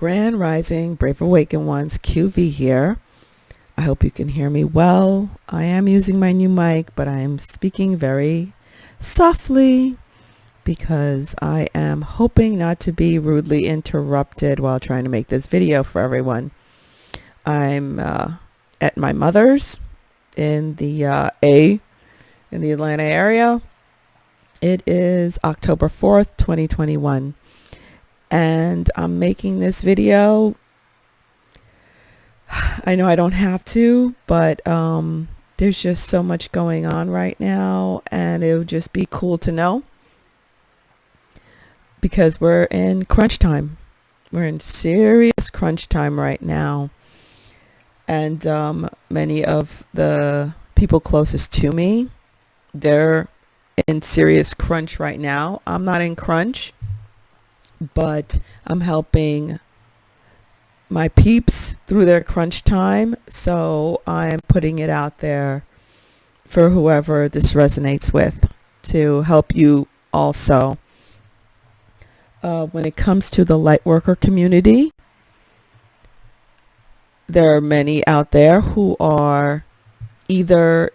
Grand Rising, Brave Awakened Ones, QV here. I hope you can hear me well. I am using my new mic, but I am speaking very softly because I am hoping not to be rudely interrupted while trying to make this video for everyone. I'm at my mother's in the in the Atlanta area. It is October 4th, 2021. And I'm making this video. I know I don't have to, but there's just so much going on right now, and it would just be cool to know because we're in crunch time. We're in serious crunch time right now, and many of the people closest to me, they're in serious crunch right now. I'm not in crunch, but I'm helping my peeps through their crunch time. So I'm putting it out there for whoever this resonates with to help you also. When it comes to the light worker community, there are many out there who are either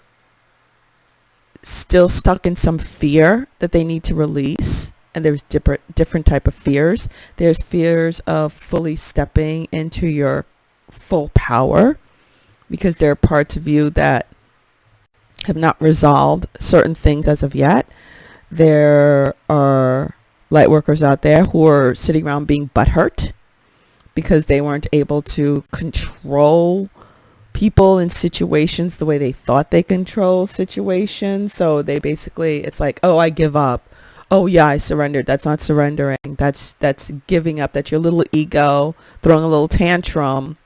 still stuck in some fear that they need to release. And there's different type of fears. There's fears of fully stepping into your full power because there are parts of you that have not resolved certain things as of yet. There are light workers out there who are sitting around being butthurt because they weren't able to control people in situations the way they thought they control situations. So they basically, it's like, oh, I give up. Oh yeah, I surrendered. That's not surrendering. That's giving up. That's your little ego throwing a little tantrum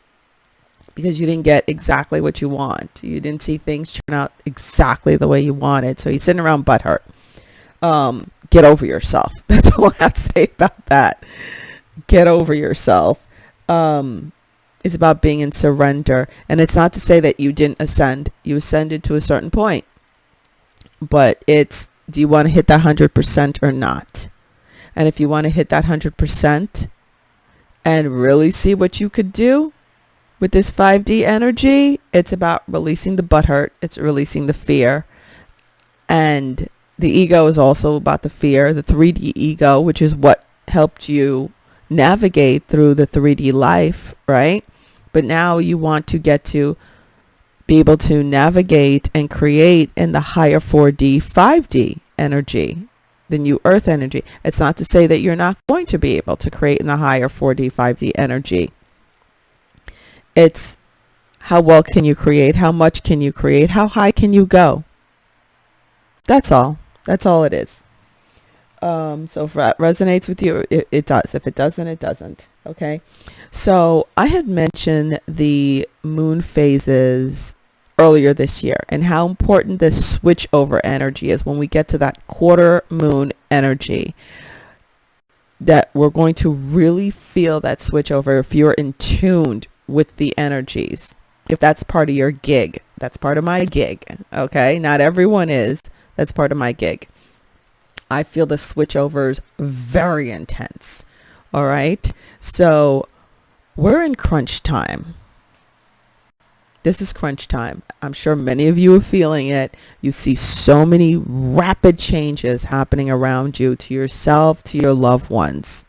because you didn't get exactly what you want. You didn't see things turn out exactly the way you wanted. So you're sitting around butthurt. Get over yourself. That's all I have to say about that. Get over yourself. It's about being in surrender. And it's not to say that you didn't ascend. You ascended to a certain point. But it's, do you want to hit that 100% or not? And if you want to hit that 100% and really see what you could do with this 5D energy, it's about releasing the butthurt. It's releasing the fear. And the ego is also about the fear, the 3D ego, which is what helped you navigate through the 3D life, right? But now you want to get to be able to navigate and create in the higher 4D, 5D energy, the new earth energy. It's not to say that you're not going to be able to create in the higher 4D, 5D energy. It's how well can you create? How much can you create? How high can you go? That's all. That's all it is. So if that resonates with you, it does. If it doesn't, it doesn't. Okay. So I had mentioned the moon phases earlier this year and how important this switch over energy is when we get to that quarter moon energy, that we're going to really feel that switch over if you're in tune with the energies. If that's part of your gig, that's part of my gig. Okay. Not everyone is. That's part of my gig. I feel the switchovers very intense. All right. So we're in crunch time. This is crunch time. I'm sure many of you are feeling it. You see so many rapid changes happening around you, to yourself, to your loved ones.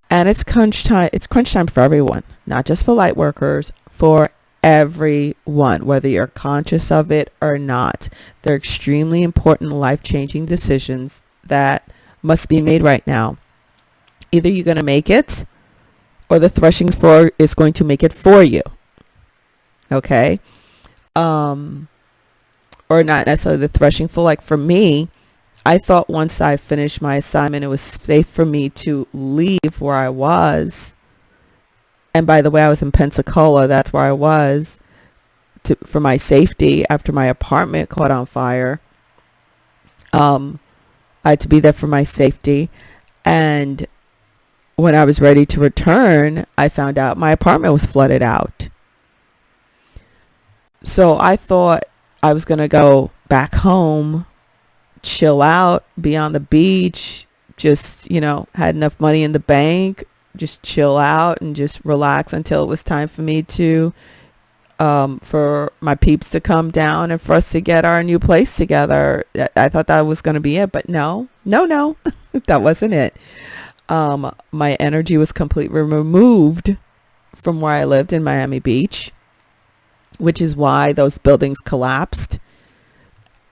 And it's crunch time. It's crunch time for everyone, not just for light workers, for everyone, whether you're conscious of it or not. They're extremely important life-changing decisions that must be made right now. Either you're going to make it or the threshing floor is going to make it for you. Okay. Or not necessarily the threshing floor. Like for me, I thought once I finished my assignment, it was safe for me to leave where I was. And by the way, I was in Pensacola. That's where I was for my safety after my apartment caught on fire. I had to be there for my safety. And when I was ready to return, I found out my apartment was flooded out. So I thought I was going to go back home, chill out, be on the beach, just, had enough money in the bank, just chill out and just relax until it was time for me to for my peeps to come down and for us to get our new place together. I thought that was going to be it, but no, that wasn't it. My energy was completely removed from where I lived in Miami Beach, which is why those buildings collapsed.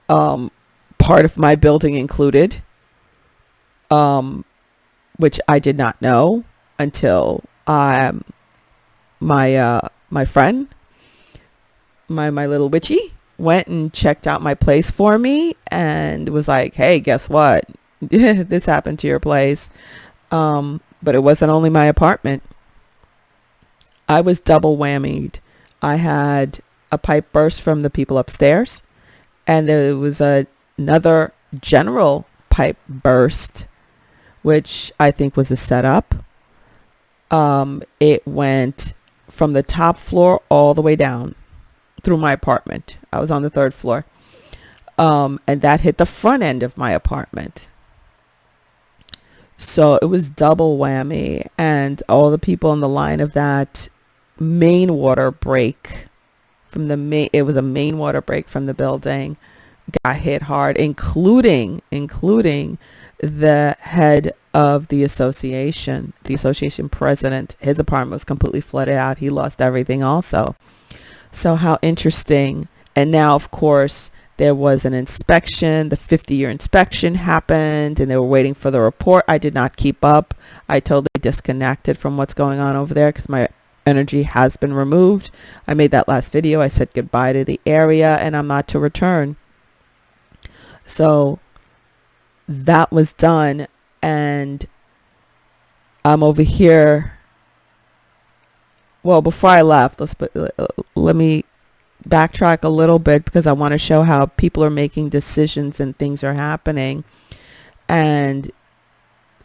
Part of my building included, which I did not know until my friend, my little witchy, went and checked out my place for me and was like, hey, guess what? This happened to your place. But it wasn't only my apartment. I was double whammied. I had a pipe burst from the people upstairs, and there was another general pipe burst, which I think was a setup. It went from the top floor all the way down through my apartment. I was on the 3rd floor. And that hit the front end of my apartment. So it was double whammy, and all the people in the line of that main water break from it was a main water break from the building, got hit hard, including the head of the association president. His apartment was completely flooded out. He lost everything also. So how interesting. And now, of course, there was an inspection. The 50-year inspection happened, and they were waiting for the report. I did not keep up. I totally disconnected from what's going on over there because my energy has been removed. I made that last video. I said goodbye to the area, and I'm not to return. So that was done, and I'm over here. Well, before I left, let me backtrack a little bit because I want to show how people are making decisions and things are happening, and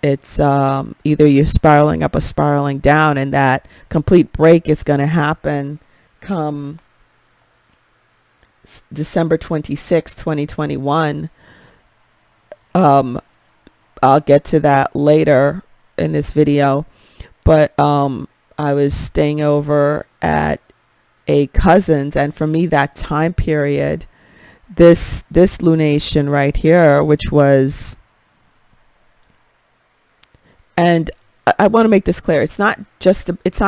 it's either you're spiraling up or spiraling down, and that complete break is going to happen come December 26, 2021. I'll get to that later in this video, but I was staying over at a cousin's, and for me that time period, this lunation right here, which was, and I want to make this clear, it's not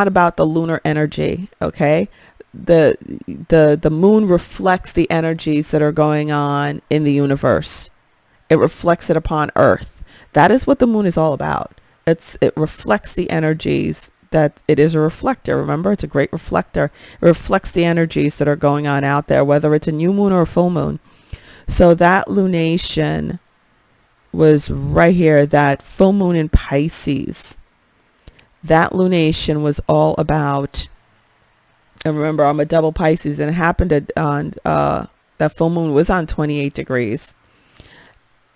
about the lunar energy, okay? The moon reflects the energies that are going on in the universe. It reflects it upon Earth. That is what the moon is all about. It reflects the energies. That it is a reflector. Remember, it's a great reflector. It reflects the energies that are going on out there, whether it's a new moon or a full moon. So that lunation was right here, that full moon in Pisces. That lunation was all about, and remember, I'm a double Pisces, and it happened on that full moon was on 28 degrees.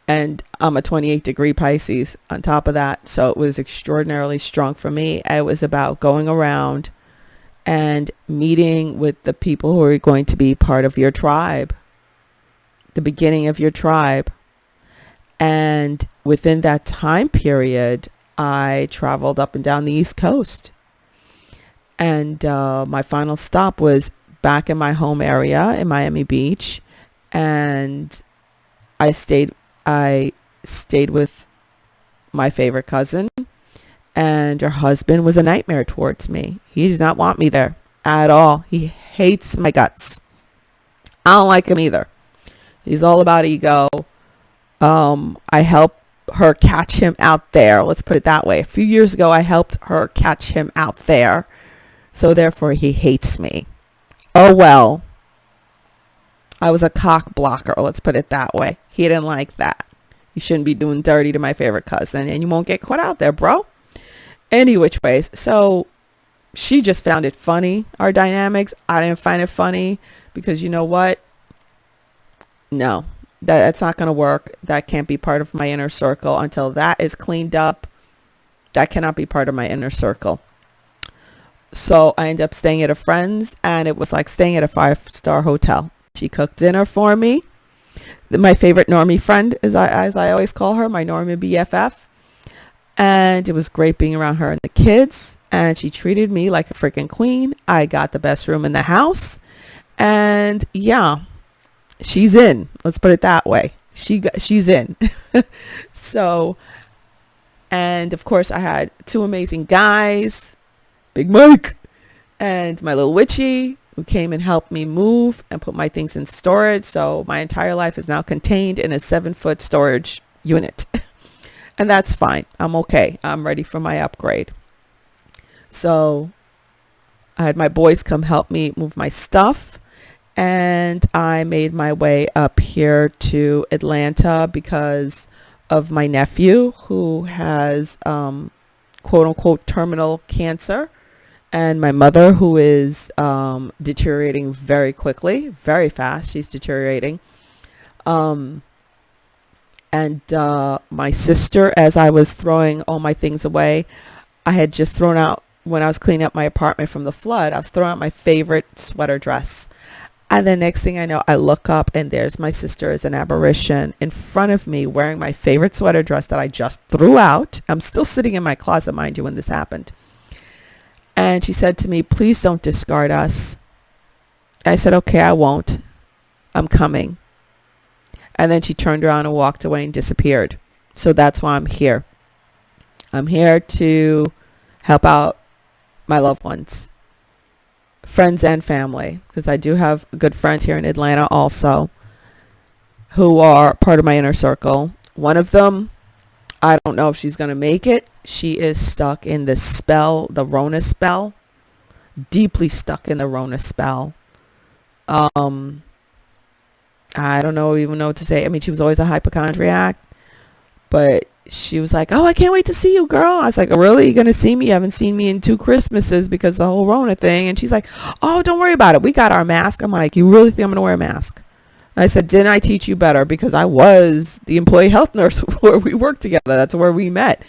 And I'm a 28-degree Pisces on top of that. So it was extraordinarily strong for me. It was about going around and meeting with the people who are going to be part of your tribe, the beginning of your tribe. And within that time period, I traveled up and down the East Coast. And my final stop was back in my home area in Miami Beach. And I stayed with my favorite cousin, and her husband was a nightmare towards me. He does not want me there at all. He hates my guts. I don't like him either. He's all about ego. I helped her catch him out there. Let's put it that way. A few years ago, I helped her catch him out there. So therefore, he hates me. Oh, well. I was a cock blocker, let's put it that way. He didn't like that. You shouldn't be doing dirty to my favorite cousin, and you won't get caught out there, bro. Any which ways. So she just found it funny, our dynamics. I didn't find it funny because you know what? No, that's not going to work. That can't be part of my inner circle until that is cleaned up. That cannot be part of my inner circle. So I ended up staying at a friend's, and it was like staying at a 5-star hotel. She cooked dinner for me. My favorite normie friend, as I always call her, my normie BFF. And it was great being around her and the kids. And she treated me like a freaking queen. I got the best room in the house. And yeah, she's in. Let's put it that way. She's in. So, and of course I had two amazing guys, Big Mike and my little witchy, who came and helped me move and put my things in storage. So my entire life is now contained in a 7-foot storage unit. And that's fine. I'm okay. I'm ready for my upgrade. So I had my boys come help me move my stuff. And I made my way up here to Atlanta because of my nephew, who has quote unquote terminal cancer, and my mother, who is deteriorating very quickly, very fast. She's deteriorating. And my sister, as I was throwing all my things away, I had just thrown out, when I was cleaning up my apartment from the flood, I was throwing out my favorite sweater dress. And the next thing I know, I look up and there's my sister as an apparition in front of me wearing my favorite sweater dress that I just threw out. I'm still sitting in my closet, mind you, when this happened. And she said to me, "Please don't discard us." I said, "Okay, I won't. I'm coming." And then she turned around and walked away and disappeared. So that's why I'm here. I'm here to help out my loved ones, friends and family, because I do have good friends here in Atlanta also who are part of my inner circle. One of them, I don't know if she's going to make it. She is stuck in the spell, the Rona spell, deeply stuck in the Rona spell. I don't even know what to say. I mean, she was always a hypochondriac, but she was like, "Oh, I can't wait to see you, girl." I was like, "Oh, really? You're going to see me? You haven't seen me in 2 Christmases because the whole Rona thing." And she's like, "Oh, don't worry about it. We got our mask." I'm like, "You really think I'm going to wear a mask?" I said, "Didn't I teach you better?" Because I was the employee health nurse where we worked together. That's where we met.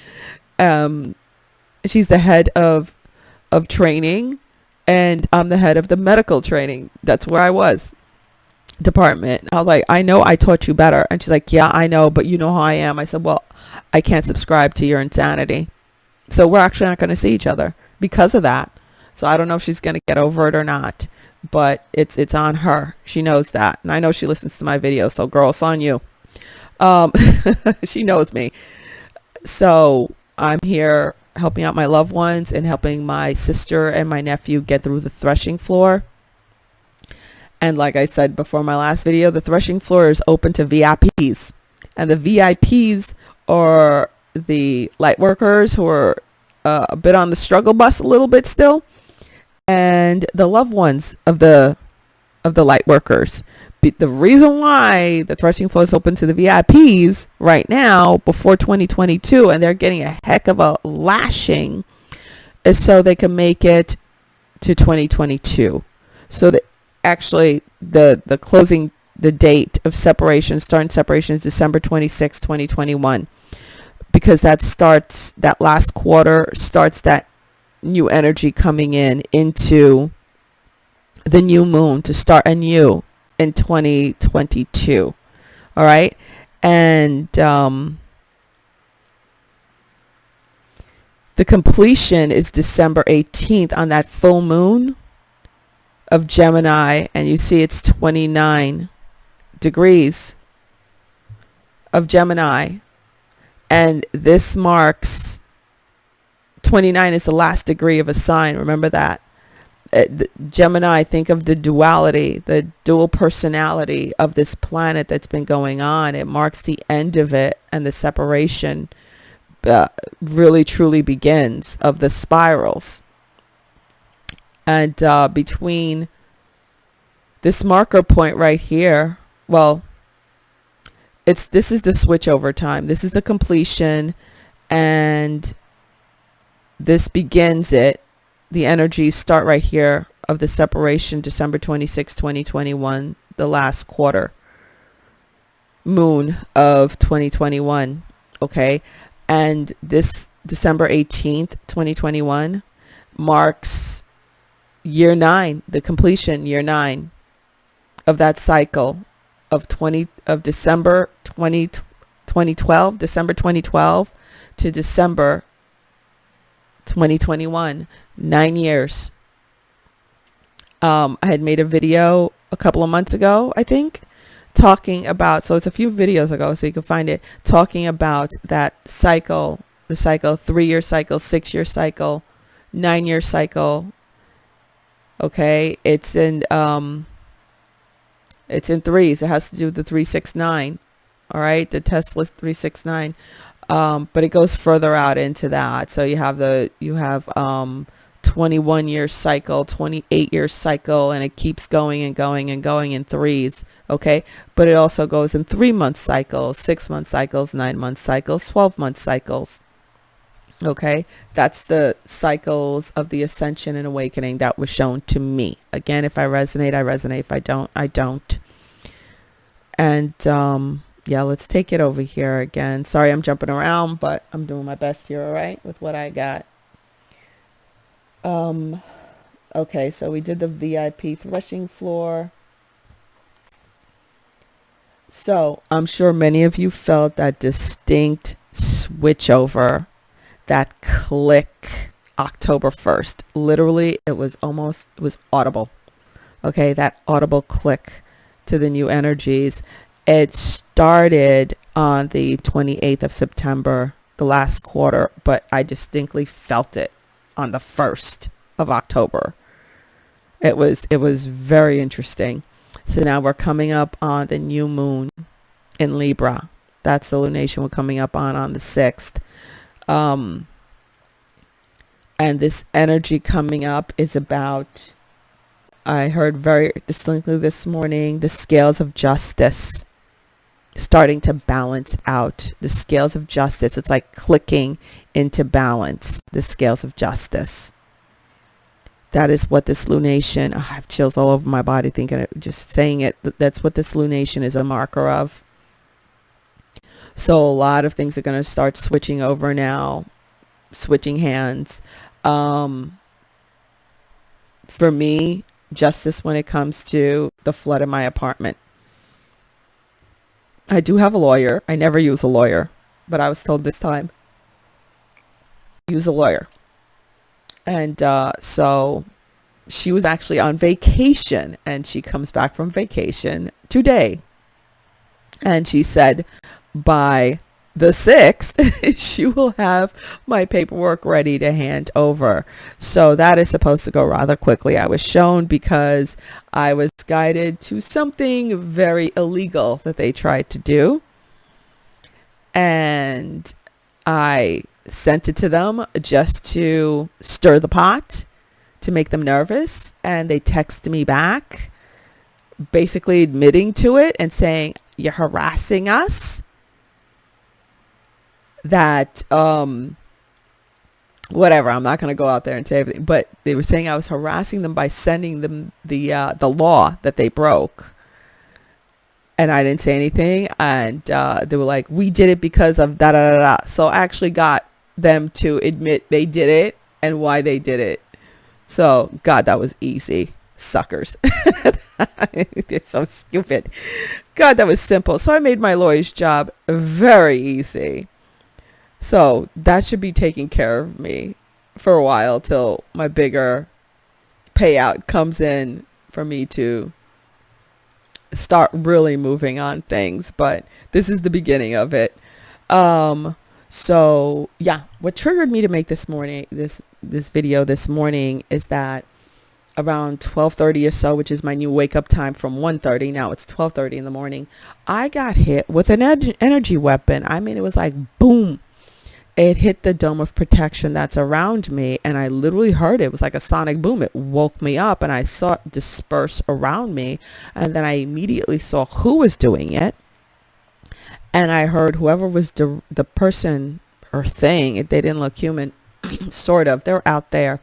She's the head of training, and I'm the head of the medical training. That's where I was. Department. I was like, "I know I taught you better." And she's like, "Yeah, I know, but you know how I am." I said, "Well, I can't subscribe to your insanity." So we're actually not going to see each other because of that. So I don't know if she's going to get over it or not, but it's on her. She knows that. And I know she listens to my videos. So girl, it's on you. She knows me. So I'm here helping out my loved ones and helping my sister and my nephew get through the threshing floor. And like I said before my last video, the threshing floor is open to VIPs. And the VIPs are the light workers who are a bit on the struggle bus a little bit still. And the loved ones of the light workers. The reason why the threshing floor is open to the VIPs right now before 2022, and they're getting a heck of a lashing, is so they can make it to 2022. So that actually the closing, the date of separation, starting separation, is December 26, 2021, because that last quarter starts that new energy coming into the new moon to start anew in 2022. All right. And the completion is December 18th on that full moon of Gemini, and you see it's 29 degrees of Gemini, and this marks 29 is the last degree of a sign. Remember that. Gemini, think of the duality, the dual personality of this planet that's been going on. It marks the end of it, and the separation really truly begins of the spirals. And between this marker point right here, well, this is the switch over time. This is the completion, and this begins it. The energies start right here of the separation, December 26, 2021, the last quarter moon of 2021. Okay. And this December 18th, 2021 marks year 9, the completion, year 9 of that cycle of December 2012, December 2012 to December 2021, 9 years. I had made a video a couple of months ago, I think, talking about, so it's a few videos ago, so you can find it, talking about that cycle, the cycle, 3-year cycle, 6-year cycle, 9-year cycle. Okay, it's in threes. It has to do with the 369. All right, the Tesla 369. But it goes further out into that. So you have 21-year cycle, 28-year cycle, and it keeps going and going and going in threes. Okay, but it also goes in 3-month cycles, 6-month cycles, 9-month cycles, 12-month cycles. Okay, that's the cycles of the ascension and awakening that was shown to me. Again, if I resonate, I resonate. If I don't, I don't. And yeah, let's take it over here again. Sorry, I'm jumping around, but I'm doing my best here, all right, with what I got. Okay, so we did the VIP threshing floor. So I'm sure many of you felt that distinct switch over, that click October 1st. Literally, it was audible. Okay, that audible click to the new energies. It started on the 28th of September, the last quarter, but I distinctly felt it on the 1st of October. It was very interesting. So now we're coming up on the new moon in Libra. That's the lunation we're coming up on the 6th. And this energy coming up is about, I heard very distinctly this morning, the scales of justice starting to balance out. The scales of justice. It's like clicking into balance. The scales of justice. That is what this lunation, I have chills all over my body thinking it, just saying it. That's what this lunation is a marker of. So a lot of things are going to start switching over now, switching hands. For me, justice when it comes to the flood in my apartment. I do have a lawyer. I never use a lawyer, but I was told this time, use a lawyer. And so she was actually on vacation, and she comes back from vacation today. And she said by the 6th, she will have my paperwork ready to hand over. So that is supposed to go rather quickly. I was shown because I was guided to something very illegal that they tried to do. And I sent it to them just to stir the pot, to make them nervous. And they texted me back, basically admitting to it and saying, you're harassing us. That, whatever, I'm not going to go out there and say everything, but they were saying I was harassing them by sending them the law that they broke. And I didn't say anything. And they were like, we did it because of da da da da. So I actually got them to admit they did it and why they did it. So, God, that was easy. Suckers. It's so stupid. God, that was simple. So I made my lawyer's job very easy. So that should be taking care of me for a while till my bigger payout comes in for me to start really moving on things. But this is the beginning of it. So yeah, what triggered me to make this video this morning is that around 12:30 or so, which is my new wake up time from 1:30. Now it's 12:30 in the morning. I got hit with an energy weapon. I mean, it was like boom. It hit the dome of protection that's around me, and I literally heard it. It was like a sonic boom. It woke me up, and I saw it disperse around me, and then I immediately saw who was doing it, and I heard whoever was the person or thing, they didn't look human, sort of, they're out there,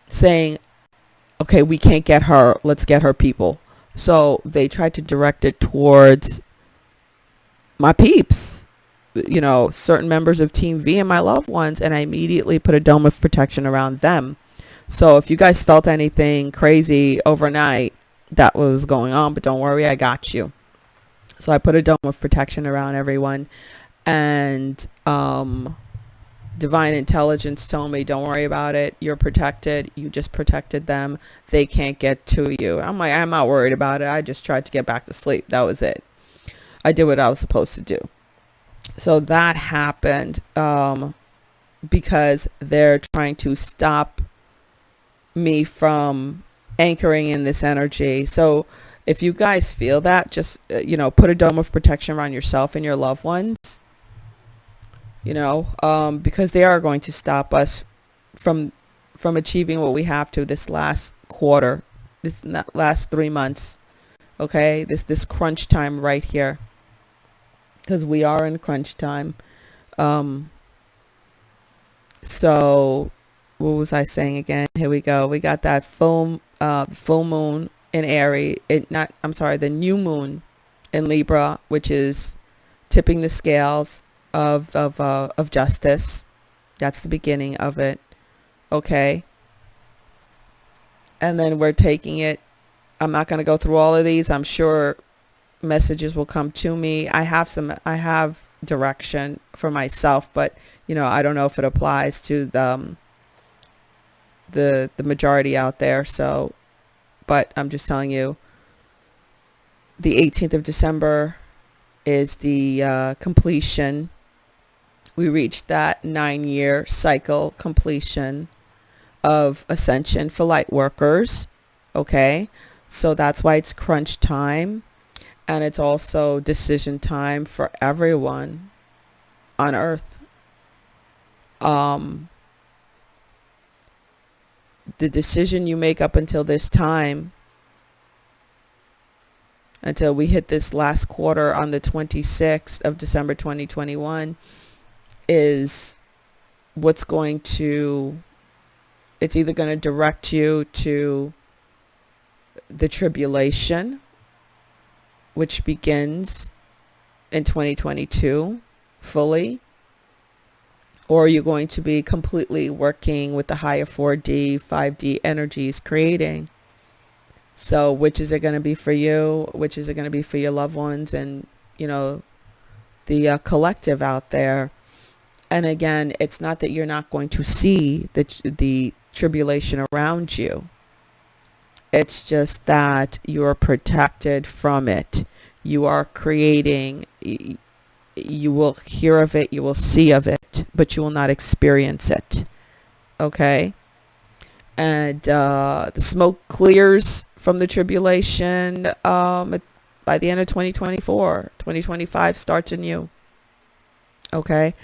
saying, okay, we can't get her, let's get her people. So they tried to direct it towards my peeps, you know, certain members of Team V and my loved ones, and I immediately put a dome of protection around them. So if you guys felt anything crazy overnight, that was going on, but don't worry, I got you. So I put a dome of protection around everyone, And divine intelligence told me, don't worry about it. You're protected. You just protected them. They can't get to you. I'm like, I'm not worried about it. I just tried to get back to sleep. That was it. I did what I was supposed to do. So that happened because they're trying to stop me from anchoring in this energy. So if you guys feel that, just, put a dome of protection around yourself and your loved ones, because they are going to stop us from achieving what we have to this last quarter, this last 3 months. Okay, this crunch time right here, because we are in crunch time. So what was I saying again? Here we go. We got that full moon in Aries. The new moon in Libra, which is tipping the scales of justice. That's the beginning of it. Okay. And then we're taking it. I'm not going to go through all of these. I'm sure messages will come to me. I have direction for myself, but I don't know if it applies to the majority out there. So, but I'm just telling you, the 18th of December is the completion. We reached that 9-year cycle completion of ascension for light workers. Okay, so that's why it's crunch time, and it's also decision time for everyone on earth. The decision you make up until this time, until we hit this last quarter on the 26th of December 2021, is what's going to, it's either going to direct you to the tribulation, which begins in 2022 fully, or you're going to be completely working with the higher 4D, 5D energies creating. So which is it going to be for you? Which is it going to be for your loved ones and, the collective out there? And again, it's not that you're not going to see the tribulation around you. It's just that you're protected from it. You are creating, you will hear of it, you will see of it, but you will not experience it. Okay? And the smoke clears from the tribulation by the end of 2024. 2025 starts anew. Okay?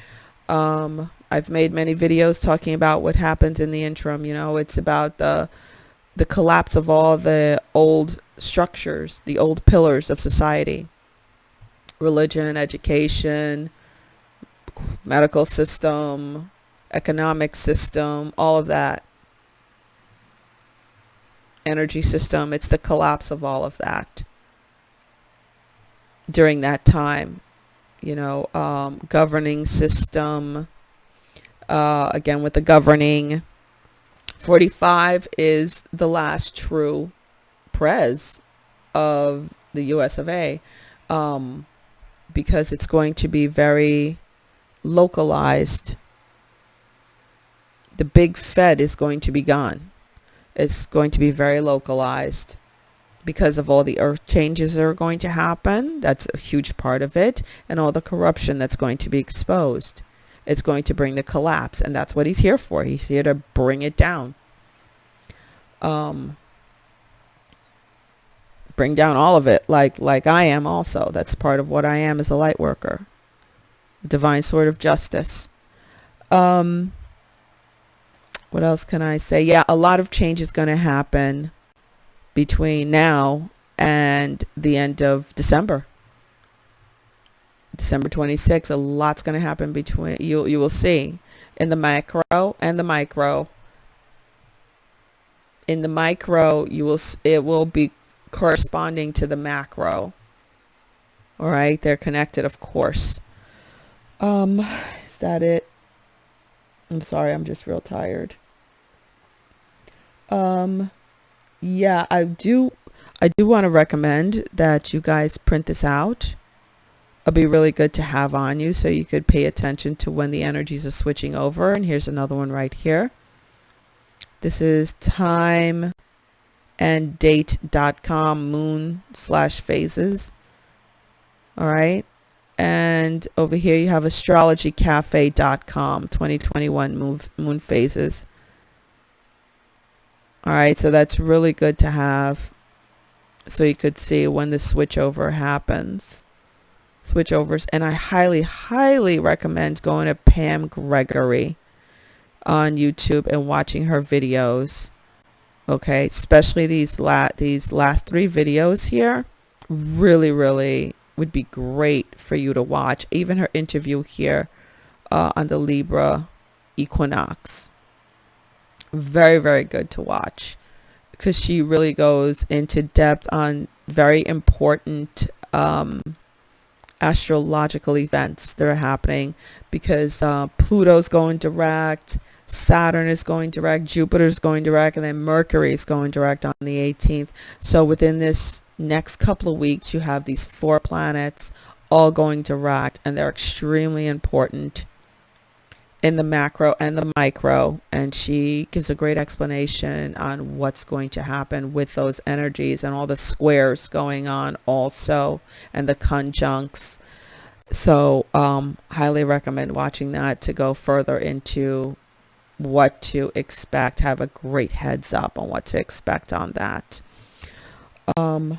I've made many videos talking about what happens in the interim. It's about the collapse of all the old structures, the old pillars of society: religion, education, medical system, economic system, all of that, energy system. It's the collapse of all of that during that time. Governing system, again with the governing. 45 is the last true prez of the US of A, because it's going to be very localized. The big Fed is going to be gone. It's going to be very localized because of all the earth changes that are going to happen. That's a huge part of it. And all the corruption that's going to be exposed. It's going to bring the collapse. And that's what he's here for. He's here to bring it down. Bring down all of it, like I am also. That's part of what I am as a light worker. Divine sword of justice. What else can I say? Yeah, a lot of change is going to happen between now and the end of December 26th. A lot's going to happen between, you will see, in the macro and the micro. In the micro, it will be corresponding to the macro. All right, they're connected, of course. Is that it? I'm sorry, I'm just real tired. Yeah, I do want to recommend that you guys print this out. it'll be really good to have on you so you could pay attention to when the energies are switching over. And here's another one right here. This is timeanddate.com, moon/phases. All right. And over here you have astrologycafe.com, 2021 moon phases. All right. So that's really good to have so you could see when the switchover happens. Switchovers. And I highly, highly recommend going to Pam Gregory on YouTube and watching her videos. Okay, especially these last 3 videos here, really would be great for you to watch. Even her interview here on the Libra equinox, very good to watch, because she really goes into depth on very important astrological events that are happening, because Pluto's going direct, Saturn is going direct, Jupiter's going direct, and then Mercury is going direct on the 18th. So within this next couple of weeks, you have these 4 planets all going direct, and they're extremely important in the macro and the micro. And she gives a great explanation on what's going to happen with those energies and all the squares going on also, and the conjuncts. So highly recommend watching that to go further into what to expect, have a great heads up on what to expect on that. I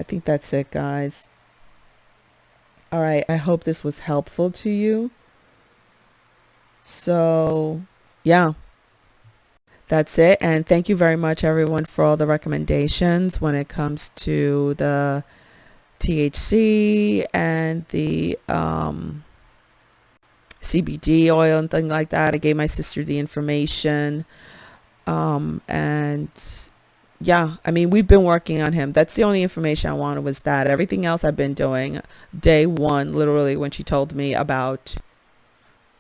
think that's it, guys. All right, I hope this was helpful to you. So yeah, that's it. And thank you very much, everyone, for all the recommendations when it comes to the THC and the CBD oil and things like that. I gave my sister the information. And yeah, I mean, we've been working on him. That's the only information I wanted, was that. Everything else I've been doing. Day one, literally, when she told me about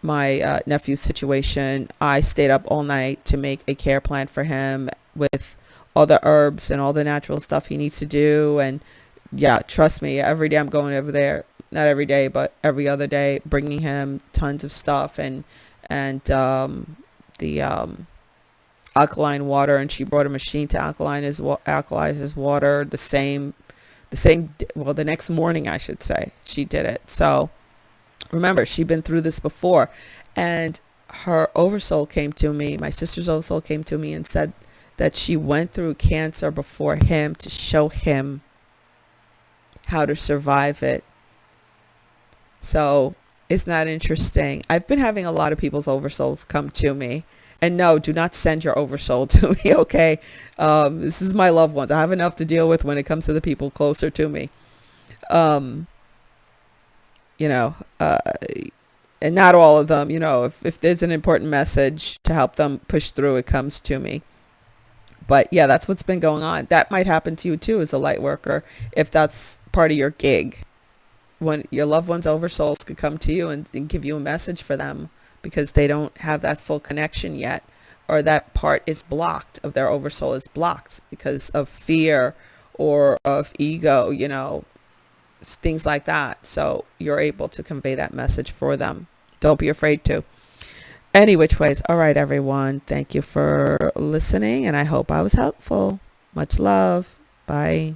my nephew's situation, I stayed up all night to make a care plan for him with all the herbs and all the natural stuff he needs to do. And yeah, trust me, every day I'm going over there, not every day, but every other day, bringing him tons of stuff, and the alkaline water. And she brought a machine to alkalize his water the next morning, I should say, she did it. So remember, she'd been through this before, and her oversoul came to me, my sister's oversoul came to me and said that she went through cancer before him to show him how to survive it. So isn't that interesting? I've been having a lot of people's oversouls come to me. And no, do not send your oversoul to me, okay? This is my loved ones. I have enough to deal with when it comes to the people closer to me. And not all of them, if there's an important message to help them push through, it comes to me. But yeah, that's what's been going on. That might happen to you too as a light worker, if that's part of your gig. When your loved ones' oversouls could come to you and give you a message for them, because they don't have that full connection yet, or that part is blocked of their oversoul is blocked because of fear or of ego, things like that. So you're able to convey that message for them. Don't be afraid to. Any which ways. All right, everyone. Thank you for listening, and I hope I was helpful. Much love. Bye.